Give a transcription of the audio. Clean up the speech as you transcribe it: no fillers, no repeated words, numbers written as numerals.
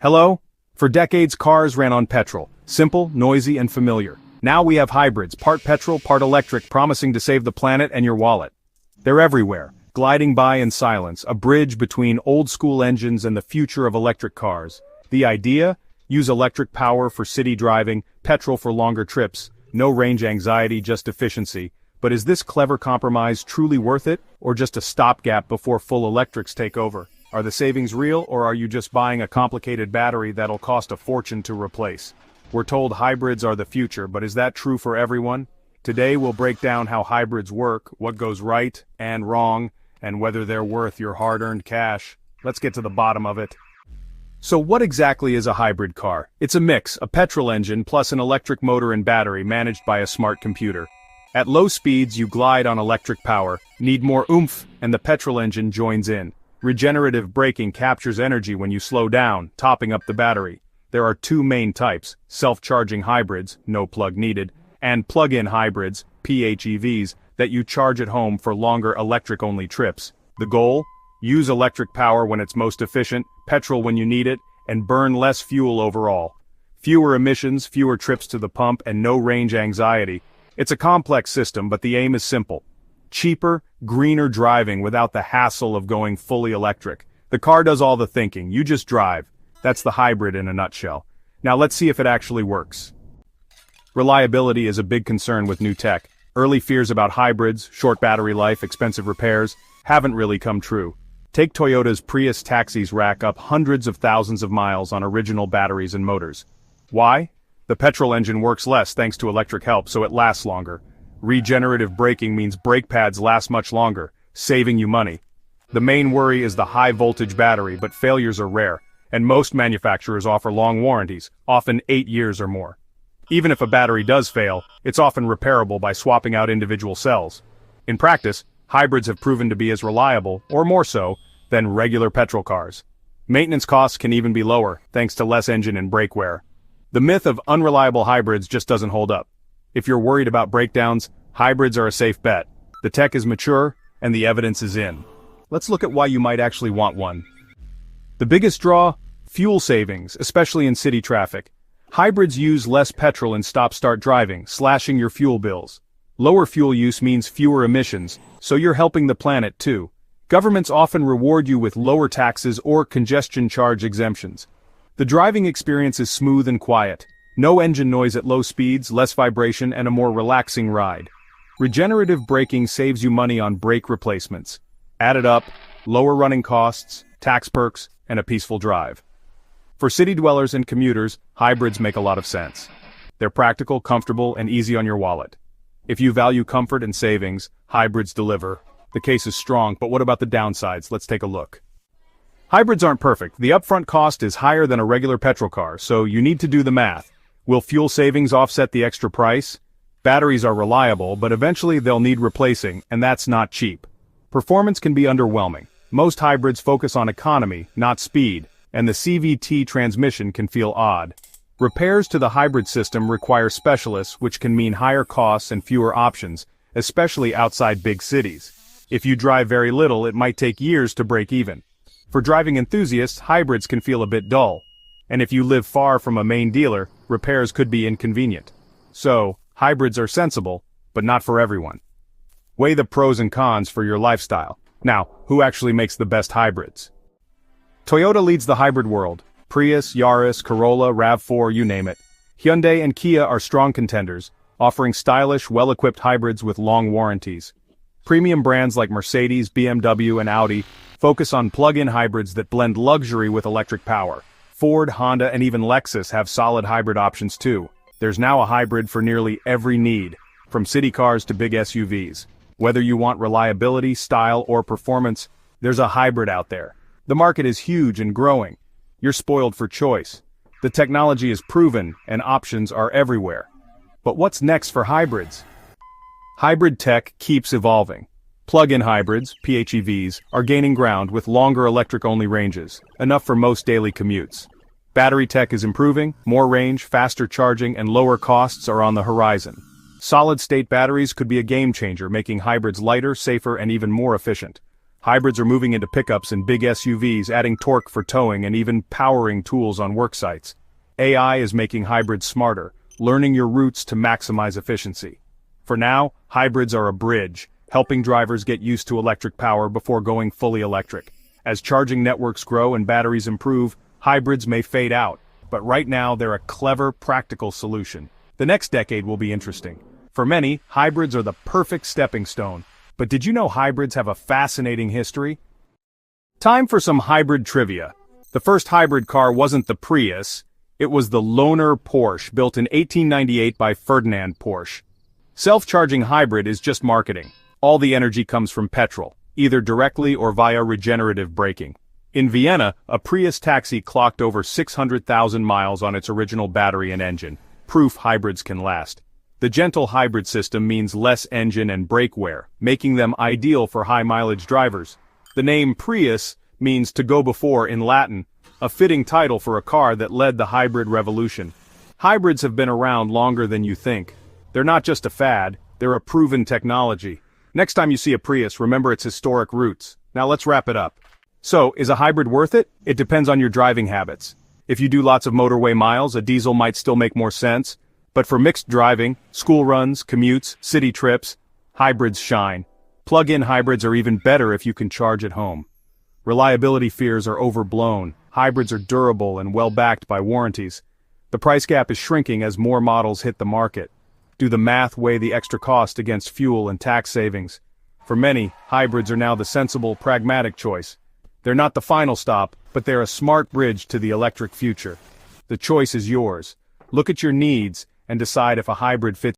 Hello? For decades, cars ran on petrol. Simple, noisy, and familiar. Now we have hybrids, part petrol, part electric, promising to save the planet and your wallet. They're everywhere, gliding by in silence, a bridge between old-school engines and the future of electric cars. The idea? Use electric power for city driving, petrol for longer trips, no range anxiety, just efficiency. But is this clever compromise truly worth it, or just a stopgap before full electrics take over? Are the savings real, or are you just buying a complicated battery that'll cost a fortune to replace? We're told hybrids are the future, but is that true for everyone? Today we'll break down how hybrids work, what goes right and wrong, and whether they're worth your hard-earned cash. Let's get to the bottom of it. So what exactly is a hybrid car? It's a mix, a petrol engine plus an electric motor and battery managed by a smart computer. At low speeds you glide on electric power, need more oomph, and the petrol engine joins in. Regenerative braking captures energy when you slow down, topping up the battery. There are two main types, self-charging hybrids, no plug needed, and plug-in hybrids, PHEVs, that you charge at home for longer electric-only trips. The goal? Use electric power when it's most efficient, petrol when you need it, and burn less fuel overall. Fewer emissions, fewer trips to the pump, and no range anxiety. It's a complex system, but the aim is simple. Cheaper, greener driving without the hassle of going fully electric. The car does all the thinking, you just drive. That's the hybrid in a nutshell. Now let's see if it actually works. Reliability is a big concern with new tech. Early fears about hybrids, short battery life, expensive repairs, haven't really come true. Take Toyota's Prius taxis rack up hundreds of thousands of miles on original batteries and motors. Why? The petrol engine works less thanks to electric help, so it lasts longer. Regenerative braking means brake pads last much longer, saving you money. The main worry is the high voltage battery, but failures are rare, and most manufacturers offer long warranties, often 8 years or more. Even if a battery does fail, it's often repairable by swapping out individual cells. In practice, hybrids have proven to be as reliable, or more so, than regular petrol cars. Maintenance costs can even be lower, thanks to less engine and brake wear. The myth of unreliable hybrids just doesn't hold up. If you're worried about breakdowns, hybrids are a safe bet. The tech is mature, and the evidence is in. Let's look at why you might actually want one. The biggest draw? Fuel savings, especially in city traffic. Hybrids use less petrol in stop-start driving, slashing your fuel bills. Lower fuel use means fewer emissions, so you're helping the planet too. Governments often reward you with lower taxes or congestion charge exemptions. The driving experience is smooth and quiet. No engine noise at low speeds, less vibration, and a more relaxing ride. Regenerative braking saves you money on brake replacements. Add it up, lower running costs, tax perks, and a peaceful drive. For city dwellers and commuters, hybrids make a lot of sense. They're practical, comfortable, and easy on your wallet. If you value comfort and savings, hybrids deliver. The case is strong, but what about the downsides? Let's take a look. Hybrids aren't perfect. The upfront cost is higher than a regular petrol car, so you need to do the math. Will fuel savings offset the extra price? Batteries are reliable, but eventually they'll need replacing, and that's not cheap. Performance can be underwhelming. Most hybrids focus on economy, not speed, and the CVT transmission can feel odd. Repairs to the hybrid system require specialists, which can mean higher costs and fewer options, especially outside big cities. If you drive very little, it might take years to break even. For driving enthusiasts, hybrids can feel a bit dull. And if you live far from a main dealer, repairs could be inconvenient. So, hybrids are sensible, but not for everyone. Weigh the pros and cons for your lifestyle. Now, who actually makes the best hybrids? Toyota leads the hybrid world. Prius, Yaris, Corolla, RAV4, you name it. Hyundai and Kia are strong contenders, offering stylish, well-equipped hybrids with long warranties. Premium brands like Mercedes, BMW, and Audi focus on plug-in hybrids that blend luxury with electric power. Ford, Honda, and even Lexus have solid hybrid options too. There's now a hybrid for nearly every need, from city cars to big SUVs. Whether you want reliability, style, or performance, there's a hybrid out there. The market is huge and growing. You're spoiled for choice. The technology is proven, and options are everywhere. But what's next for hybrids? Hybrid tech keeps evolving. Plug-in hybrids, PHEVs, are gaining ground with longer electric-only ranges, enough for most daily commutes. Battery tech is improving, more range, faster charging, and lower costs are on the horizon. Solid-state batteries could be a game-changer, making hybrids lighter, safer, and even more efficient. Hybrids are moving into pickups and big SUVs, adding torque for towing and even powering tools on work sites. AI is making hybrids smarter, learning your routes to maximize efficiency. For now, hybrids are a bridge, helping drivers get used to electric power before going fully electric. As charging networks grow and batteries improve, hybrids may fade out, but right now they're a clever, practical solution. The next decade will be interesting. For many, hybrids are the perfect stepping stone. But did you know hybrids have a fascinating history? Time for some hybrid trivia. The first hybrid car wasn't the Prius, it was the Lohner Porsche, built in 1898 by Ferdinand Porsche. Self-charging hybrid is just marketing. All the energy comes from petrol, either directly or via regenerative braking. In Vienna, a Prius taxi clocked over 600,000 miles on its original battery and engine, proof hybrids can last. The gentle hybrid system means less engine and brake wear, making them ideal for high-mileage drivers. The name Prius means to go before in Latin, a fitting title for a car that led the hybrid revolution. Hybrids have been around longer than you think. They're not just a fad, they're a proven technology. Next time you see a Prius, remember its historic roots. Now let's wrap it up. So, is a hybrid worth it? It depends on your driving habits. If you do lots of motorway miles, a diesel might still make more sense. But for mixed driving, school runs, commutes, city trips, hybrids shine. Plug-in hybrids are even better if you can charge at home. Reliability fears are overblown. Hybrids are durable and well-backed by warranties. The price gap is shrinking as more models hit the market. Do the math weigh the extra cost against fuel and tax savings? For many, hybrids are now the sensible, pragmatic choice. They're not the final stop, but they're a smart bridge to the electric future. The choice is yours. Look at your needs and decide if a hybrid fits